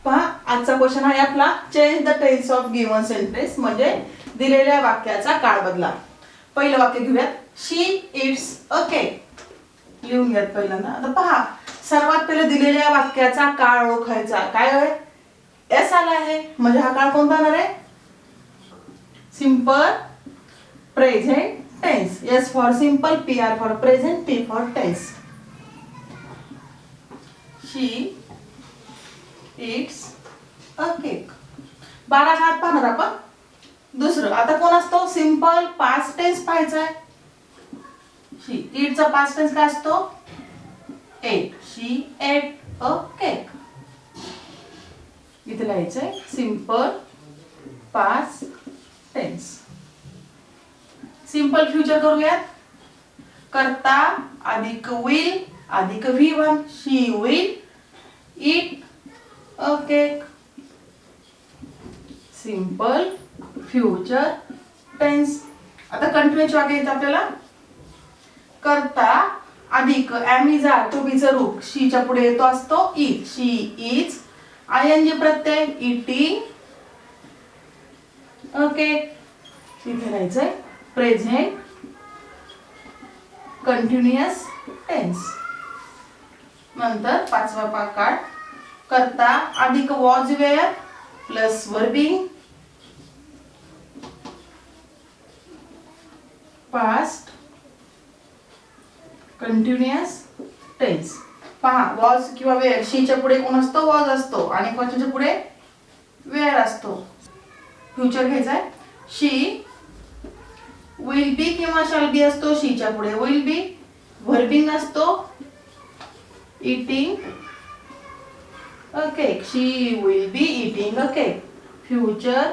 पहा आजचा क्वेश्चन आहे आपला change the tense of given sentence म्हणजे दिलेल्या वाक्याचा काळ बदला. पहिलं वाक्य घेऊयात. She eats a cake. लिहून घ्यात पहिल्यांदा. आता पहा सर्वात पहिले दिलेल्या वाक्याचा काळ ओळखायचा. काय आहे? एस आला आहे म्हणजे हा काळ कोणता असणार आहे? Simple present tense. S for simple, P R for present, T for tense. She eats a cake. 12 हात पाहणार आपण. दुसरं आता कोण असतो? सिंपल पास्ट टेन्स पाहायचा आहे. शी इटचा पास्ट टेन्स काय असतो? Ate. She ate a cake. इथे लिहायचंय simple past tense. Simple future करूयात. करता अधिक विल अधिक V1. She will eat a cake. Simple future tense. आता कंटिन्यूच वाक्य येतं आपल्याला. करता अधिक am is are to be चं रूप शीच्या पुढे येतो असतो eat. She is ing Pratyaya eating a cake. इथे लिहायचंय प्रेझेंट कंटिन्युअस टेन्स. नंतर पाचवा प्रकार करता अधिक was were plus verbing past continuous tense. पहा वॉज किंवा वेअर शीच्या पुढे कोण असतो? वॉज असतो आणि क्वेश्चनच्या पुढे वेअर असतो. फ्युचर घ्यायचा आहे. शी विल बी किंवा शॅल बी असतो. शीच्या पुढे विल बी. वर्बिंग असतो eating a cake. She will be eating a cake. Future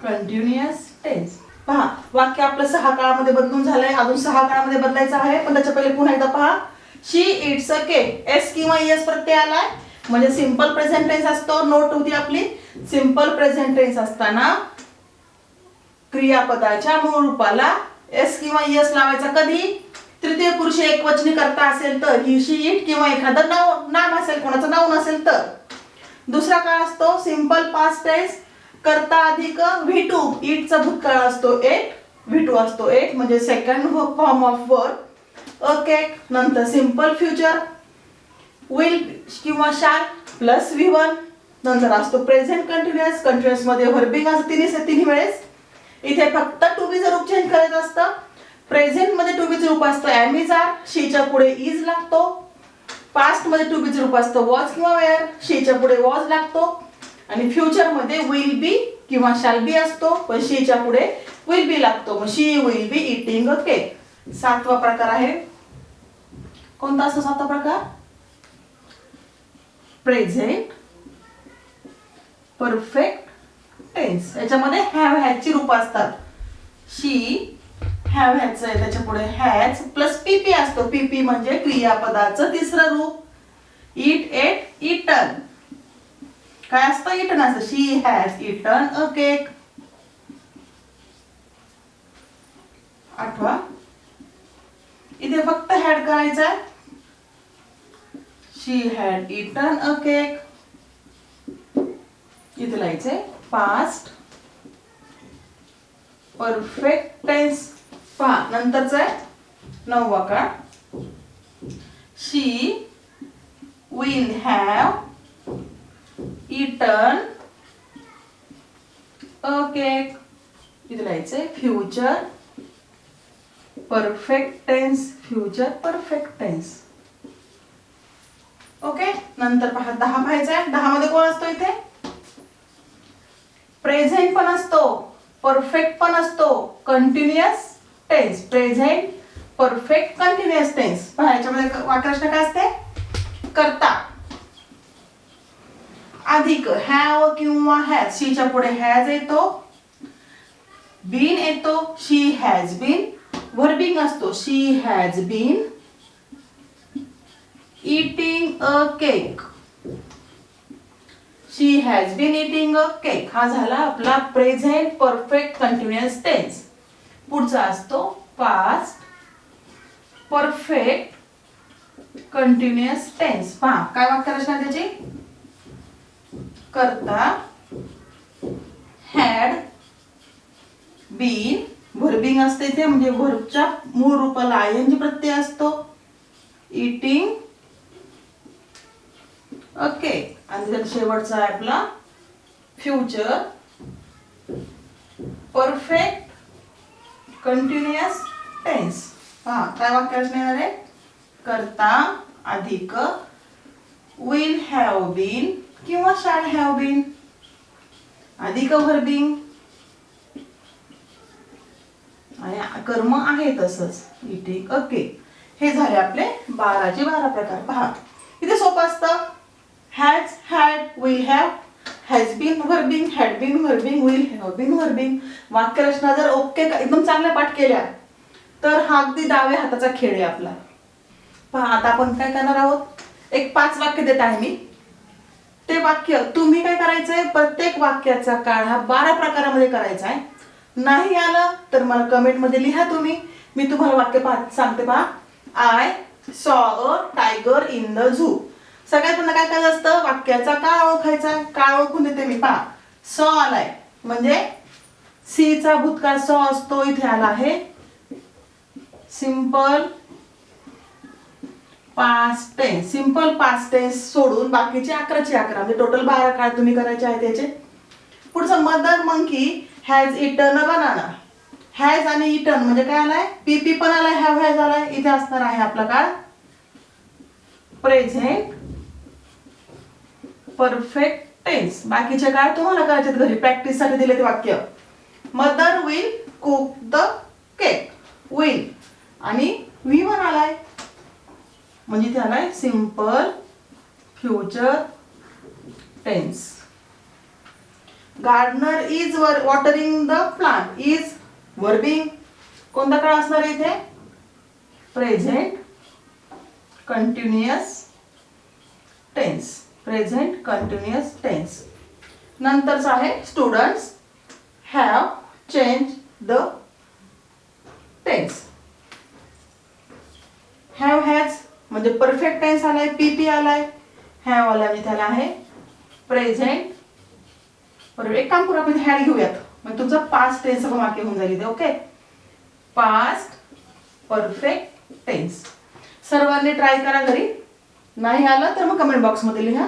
continuous tense. पहा वाक्य आपलं 6 काळामध्ये बदलून झालंय. अजून 6 काळामध्ये बदलायचं आहे पण त्याच्या पहिले पुन्हा एकदा पहा. शी इट्स अ केक. एस किंवा एस प्रत्यय आलाय म्हणजे सिंपल प्रेझेंट टेन्स असतो. नोट होती आपली. सिंपल प्रेझेंट टेन्स असताना क्रियापदाच्या मूळ रूपाला एस किंवा एस लावायचा. कधी? तृतीय पुरुष एकवचनी करता असेल तर. ही शी इट किंवा एखादं नाम असेल कोणाचं नाऊन असेल तर. दुसरा काळ असतो सिंपल पास्ट टेन्स. करता अधिक V2. इटचा भूतकाळ असतो एट. V2 असतो एट म्हणजे second form of verb. A cake. नंतर सिंपल फ्युचर विल किंवा शॅल प्लस V1. नंतर असतो प्रेझेंट कंटिन्युअस. कंटिन्युअस मध्ये वर्बिंग असतं तिन्ही वेळेस. इथे फक्त टू बी चं रूप चेंज करायचं असतं. प्रेझेंट मध्ये टू बी चं रूप असतं am is are. शीच्या पुढे इज लागतो. पास्ट मध्ये टू बी चं रूप असतं वॉज किंवा वेअर. शीच्या पुढे वॉज लागतो. आणि फ्युचर मध्ये विल बी किंवा शॅल बी असतो पण शीच्या पुढे विल बी लागतो. मग she will be eating a cake. 7वा प्रकार आहे. कोणता असतो 7वा प्रकार? Present perfect tense. याच्यामध्ये हॅव हॅज ची रूप असतात. शी हॅव हॅज आहे त्याच्या पुढे हॅज प्लस पीपी असतो. पीपी म्हणजे क्रियापदाचं तिसरं रूप. It at eaten. काय असतं? इटन असतं. शी हॅज इटन अ केक. 8वा इथे फक्त हॅड करायचा आहे. शी हॅड इटन अ केक. इथे लिहायचंय पास्ट परफेक्ट टेन्स. पहा नंतरचा आहे 9वा काळ. She will have eaten a cake. इथे लिहायचंय future perfect tense. Future perfect tense. Okay. नंतर पहा 10 पाहायचा आहे. 10 मध्ये कोण असतो? इथे प्रेझेंट पण असतो परफेक्ट पण असतो continuous tense. Present perfect continuous tense. पहा याच्यामध्ये वाक्यरचना काय असते? करता अधिक हॅव किंवा हॅज. शीच्या पुढे हॅज येतो. बीन येतो. शी हॅज बीन. वर्बिंग असतो. She has been eating a cake. She has been eating a cake. हा झाला आपला प्रेझेंट परफेक्ट कंटिन्युअस टेन्स. पुढचा असतो पास्ट परफेक्ट कंटिन्युअस टेन्स. पहा काय वाक्य रचना त्याची? करता हॅड बीन, व्हर्बिंग असते इथे म्हणजे व्हर्बच्या मूळ रूपाला आयएनजी प्रत्यय असतो. Eating okay. आणि त्यात शेवटचा आहे आपला फ्युचर परफेक्ट कंटिन्युअस टेन्स. हा काय वाक्य असणार आहे? करता अधिक विल हॅव बीन किंवा शॅल हॅव बीन अधिक व्हर्बिंग आणि कर्म आहे तसंच इटिंग. ओके. हे झाले आपले 12चे 12 प्रकार. पहा इथे सोपं असतं. Has, had, will have, has been verbing, had been verbing, will have been verbing. वाक्यरचना जर ओके एकदम चांगल्या पाठ केल्या तर हा अगदी डाव्या हाताचा खेळ आहे आपला. पहा आता आपण काय करणार आहोत, एक 5 वाक्य देत आहे मी. ते वाक्य तुम्ही काय करायचंय, प्रत्येक वाक्याचा काळ हा 12 प्रकारामध्ये करायचा आहे. नाही आलं तर मला कमेंट मध्ये लिहा तुम्ही. मी तुम्हाला वाक्य सांगते. पहा, I saw a tiger in the zoo. सगळ्यात पहिलं काय करायचं असतं, वाक्याचा काळ ओळखायचा. काळ ओळखून देते मी. पहा, सॉ आलाय म्हणजे सी चा भूतकाळ सॉ असतो. इथे आला आहे simple past tense. Simple past tense सोडून बाकीचे 11चे 11 म्हणजे टोटल 12 काळ तुम्ही करायचे आहेत त्याचे. पुढचं mother monkey has eaten a banana. Has आणि इटन म्हणजे काय आलाय, पीपी पण आलाय, हॅव हॅज आलाय. इथे असणार आहे आपला काळ प्रेझेंट परफेक्ट टेन्स. बाकीचे काळ तुम्हाला करायचे घरी प्रॅक्टिस साठी दिले ते वाक्य. Mother will cook the cake. Will आणि वी वन आलाय म्हणजे इथे आलाय simple future tense. Gardener is watering the plant. Is verbing. कोणता काळ असणार आहे इथे, present continuous tense. Present continuous tense. नंतरचा आहे students have change the tense. Have has म्हणजे परफेक्ट टेन्स आलाय, पीपी आलाय, हॅव आलाय म्हणजे त्याला आहे प्रेझेंट. बरोबर, एक काम करू आपण हॅड घेऊयात म्हणजे तुमचं पास्ट टेन्स वाक्य होऊन जाईल इथे. Okay, past perfect tense. सर्वांनी ट्राय करा घरी. नाही आलं तर मग कमेंट बॉक्स मध्ये लिहा.